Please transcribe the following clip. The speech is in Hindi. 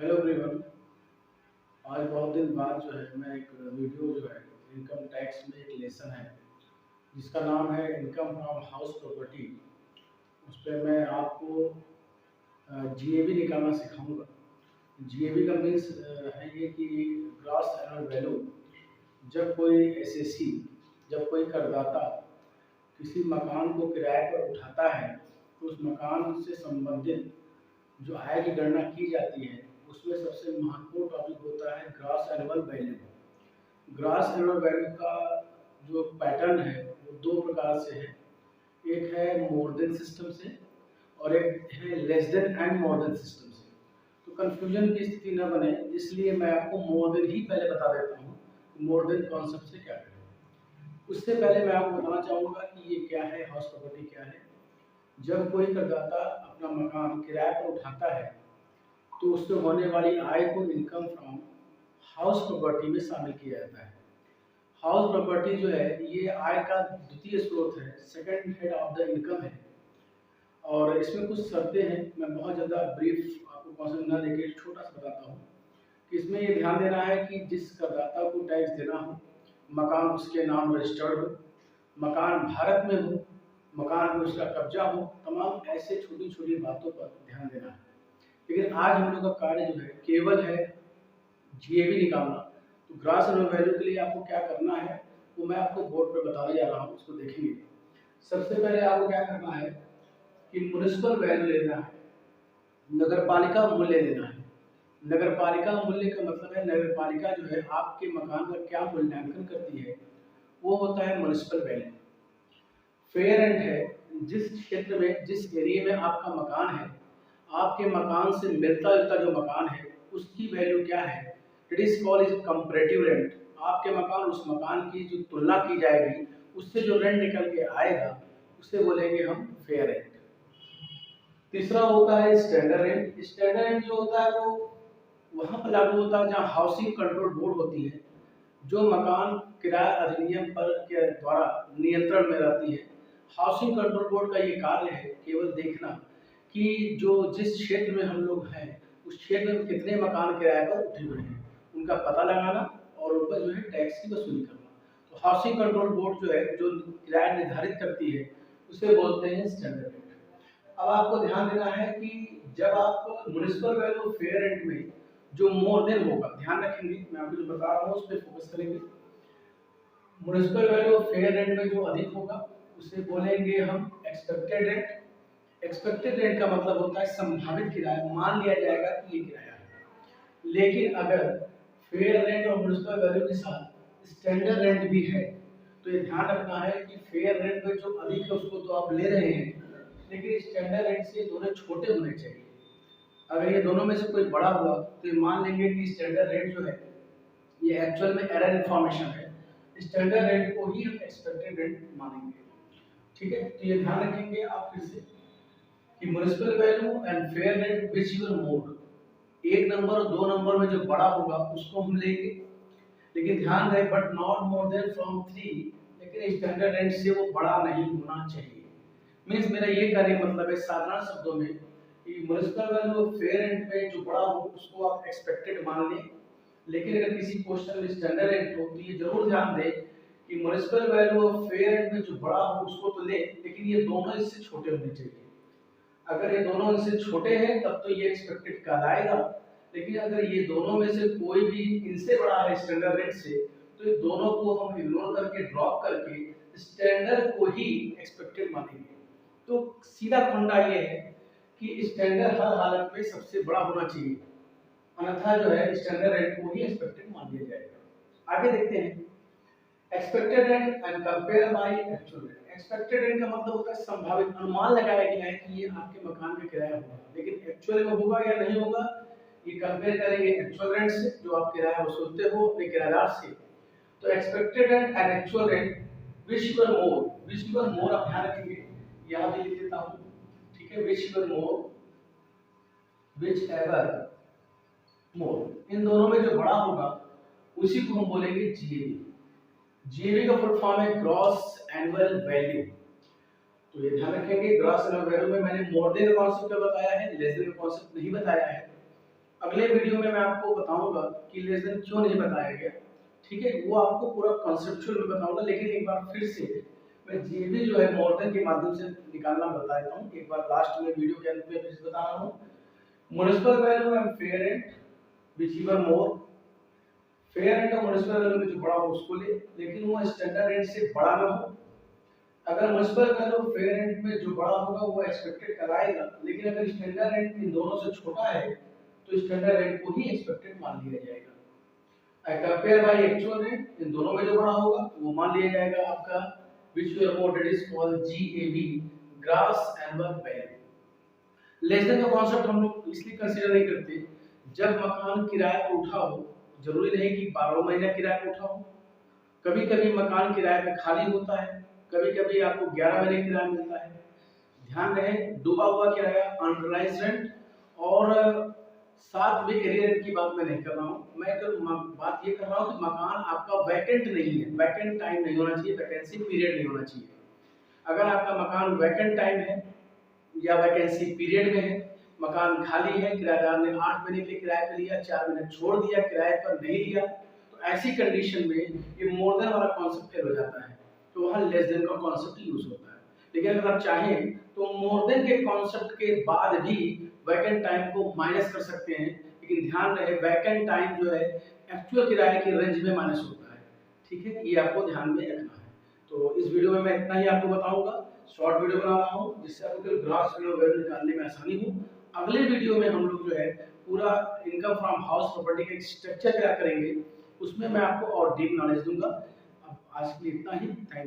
Hello everyone. आज बहुत दिन बाद जो है मैं एक वीडियो जो है इनकम टैक्स में एक लेसन है जिसका नाम है इनकम फ्रॉम हाउस प्रॉपर्टी। उस पर मैं आपको जीएबी निकालना सिखाऊंगा। जीएबी का मीन्स है ये कि ग्रॉस एनुअल वैल्यू। जब कोई एसएससी, जब कोई करदाता किसी मकान को किराए पर उठाता है तो उस मकान से संबंधित जो आय की गणना की जाती है उसमें सबसे महत्वपूर्ण टॉपिक होता है gross annual value. Gross annual value का जो पैटर्न है वो दो प्रकार से है। एक है मोर देन सिस्टम से और एक है less than and more than system से। तो कंफ्यूजन की स्थिति न बने इसलिए मैं आपको मोर देन ही पहले बता देता हूँ। मोर देन कॉन्सेप्ट से क्या करें। उससे पहले मैं आपको बताना चाहूँगा कि ये क्या है, हाउस प्रॉपर्टी क्या है। जब कोई करदाता अपना मकान किराए पर उठाता है तो उससे होने वाली आय को इनकम फ्रॉम हाउस प्रॉपर्टी में शामिल किया जाता है। हाउस प्रॉपर्टी जो है ये आय का द्वितीय स्रोत है, second head of the income है। और इसमें कुछ शर्तें हैं, मैं बहुत ज़्यादा ब्रीफ आपको कॉन्सेप्ट ना देके छोटा सा बताता हूँ कि इसमें ये ध्यान देना है कि जिस करदाता को टैक्स देना हो मकान उसके नाम रजिस्टर्ड हो, मकान भारत में हो, मकान में उसका कब्जा हो, तमाम ऐसे छोटी छोटी बातों पर ध्यान देना है। लेकिन आज हम लोग का कार्य जो है केवल है जीएबी निकालना। तो ग्रॉस एनुअल वैल्यू के लिए आपको क्या करना है वो मैं आपको बोर्ड पर बताने जा रहा हूँ, उसको देखेंगे। सबसे पहले आपको क्या करना है कि म्युनिसिपल वैल्यू लेना है, नगर पालिका मूल्य लेना है। नगर पालिका मूल्य का मतलब है नगर पालिका जो है आपके मकान का क्या मूल्यांकन करती है वो होता है म्युनिसिपल वैल्यू। फेयर रेंट है जिस क्षेत्र में, जिस एरिया में आपका मकान है, आपके मकान से मिलता जुलता जो मकान है उसकी वैल्यू क्या है, it is called is comparative rent. आपके मकान उस मकान की जो तुलना की जाएगी उससे जो रेंट निकल के आएगा उसे बोलेंगे हम फेयर रेंट। तीसरा होता है स्टैंडर्ड रेंट। स्टैंडर्ड रेंट जो होता है वो वहां पर लागू होता है जहाँ हाउसिंग कंट्रोल बोर्ड होती है, जो मकान किराया अधिनियम पर के द्वारा नियंत्रण में रहती है। हाउसिंग कंट्रोल बोर्ड का ये कार्य है केवल देखना कि जो जिस क्षेत्र में हम लोग हैं उस क्षेत्र में कितने मकान किराए पर उठे हुए हैं उनका पता लगाना और उन पर जो है टैक्स की वसूली करना। तो हाउसिंग कंट्रोल बोर्ड जो है जो किराया निर्धारित करती है उसे बोलते हैं स्टैंडर्ड रेट। अब आपको ध्यान देना है कि जब आप म्युनिसिपल वैल्यू फेयर रेंट में जो मोर देन होगा, ध्यान रखेंगे मैं आपको जो बता रहा हूँ उस पर फोकस करेंगे। म्युनिसिपल वैल्यू फेयर रेंट में जो अधिक होगा उसे बोलेंगे हम एक्सपेक्टेड रेंट। एक्सपेक्टेड रेंट का मतलब होता है संभावित किराया, मान लिया जाएगा कि ये किराया है। लेकिन अगर फेयर रेंट और म्युनिसिपल वैल्यू के साथ स्टैंडर्ड रेंट भी है तो ये ध्यान रखना है कि फेयर रेंट में जो अधिक है उसको तो आप ले रहे हैं, लेकिन स्टैंडर्ड रेंट से दोनों छोटे होने चाहिए। अगर ये दोनों में से कोई बड़ा हुआ तो ये मान लेंगे कि स्टैंडर्ड रेट जो है ये एक्चुअल में एरर इन्फॉर्मेशन है, स्टैंडर्ड रेट को ही हम एक्सपेक्टेड रेट मानेंगे। ठीक है, तो ये ध्यान रखेंगे आप फिर से कि municipal value and fair rate which your mode, एक नंबर और दो नंबर में जो बड़ा होगा उसको हम लेंगे, लेकिन ध्यान रहे but not more than from 3, लेकिन स्टैंडर्ड रेट से वो बड़ा नहीं होना चाहिए। मीन्स मेरा ये कहने का मतलब है साधारण शब्दों में कि म्युनिसिपल वैल्यू फेयर रेंट पे जो बड़ा हो उसको आप एक्सपेक्टेड मान लें, लेकिन अगर किसी क्वेश्चन में स्टैंडर्ड रेट हो तो ये जरूर ध्यान दें कि म्युनिसिपल वैल्यू और फेयर रेंट में जो बड़ा हो उसको तो ले, लेकिन ये दोनों इससे छोटे होने चाहिए। अगर ये दोनों इससे छोटे हैं तब तो ये एक्सपेक्टेड कहलाएगा, लेकिन अगर ये दोनों में से कोई भी इनसे बड़ा है स्टैंडर्ड रेट से तो ये दोनों को हम इग्नोर करके ड्रॉप करके स्टैंडर्ड को ही एक्सपेक्टेड मानेंगे। तो सीधा फंडा ये है कि स्टैंडर्ड हर हालत में सबसे बड़ा होना चाहिए, अन्यथा जो है स्टैंडर्ड रेट को ही एक्सपेक्टेड मान लिया जाएगा। आगे देखते हैं expected rent and compare by actual rent. Expected rent का मतलब होता है संभावित, अनुमान लगाया गया है कि ये आपके मकान का किराया होगा, लेकिन एक्चुअल में होगा या नहीं होगा ये कंपेयर करेंगे एक्चुअल रेंट से जो आप किराया वसूलते हो अपने किराएदार से। तो expected rent and actual rent whichever more, whichever more आप ध्यान रखेंगे, यहाँ भी लिख देता हूँ। ठीक है, विच your more, which ever more, इन दोनों में जो बड़ा होगा उसी को हम बोलेंगे जीएवी। जीएवी का फुल फॉर्म है ग्रॉस एनुअल वैल्यू। तो ये ध्यान रखेंगे ग्रॉस एनुअल वैल्यू में मैंने मोर देन कॉन्सेप्ट बताया है, लेस देन कॉन्सेप्ट नहीं बताया है। अगले वीडियो में मैं आपको बताऊंगा कि लेस देन क्यों नहीं बताया गया, ठीक है, वो आपको पूरा कॉन्सेप्चुअल में बताऊंगा। लेकिन एक बार फिर से मैं जीबी जो है मोर देन के माध्यम से निकालना बता देता हूँ। एक बार लास्ट में वीडियो के अंत में फिर से बता रहा हूँ, municipal value and fair rent which इवर more, fair rent और म्युनिसिपल वैल्यू में जो बड़ा हो उसको ले, लेकिन वो स्टैंडर्ड रेंट से बड़ा ना हो। अगर म्युनिसिपल वैल्यू फेयर रेंट में जो बड़ा होगा वो एक्सपेक्टेड कराएगा, लेकिन अगर स्टैंडर्ड रेंट इन दोनों से छोटा है तो स्टैंडर्ड रेंट को ही एक्सपेक्टेड मान लिया जाएगा। कंपेयर बाय एक्चुअल रेट, इन दोनों में जो बड़ा होगा वो मान लिया जाएगा आपका which we about it is called GAV, gross annual value. Less than का कॉन्सेप्ट हम लोग इसलिए कंसीडर नहीं करते जब मकान किराए पर उठा हो, जरूरी नहीं कि 12 महीना किराए पर उठा हो, कभी कभी मकान किराए पे खाली होता है, कभी कभी आपको 11 महीने किराया मिलता है। ध्यान रहे डूबा हुआ किराया, अनरिलाइज्ड रेंट, और साथ में एरियर की बात मैं नहीं कर रहा हूँ। मैं तो बात ये कर रहा हूँ कि मकान आपका वैकेंट नहीं है, वैकेंट टाइम नहीं होना चाहिए, वैकेंसी पीरियड नहीं होना चाहिए। अगर आपका मकान वैकेंट टाइम है या वैकेंसी पीरियड में है, मकान खाली है, किराएदार ने 8 महीने के लिए किराए पे लिया, 4 महीने छोड़ दिया, किराए पर नहीं लिया, तो ऐसी कंडीशन में ये मोर देन वाला कॉन्सेप्ट फेल हो जाता है, तो वहाँ लेस देन का कॉन्सेप्ट यूज होता है। लेकिन अगर आप चाहें तो मोर देन के कॉन्सेप्ट के बाद भी वैकेंट टाइम को माइनस कर सकते हैं, लेकिन ध्यान रहे वैकेंट टाइम जो है एक्चुअल किराए की रेंज में माइनस होता है, ठीक है, ये आपको ध्यान में रखना है। तो इस वीडियो में मैं इतना ही आपको बताऊंगा, शॉर्ट वीडियो बना रहा हूँ जिससे आपको ग्रॉस वैल्यू निकालने में आसानी हो। अगले वीडियो में हम लोग जो है पूरा इनकम फ्रॉम हाउस प्रॉपर्टी का स्ट्रक्चर क्या करेंगे, उसमें मैं आपको और डीप नॉलेज दूंगा। अब आज के लिए इतना ही, थैंक यू।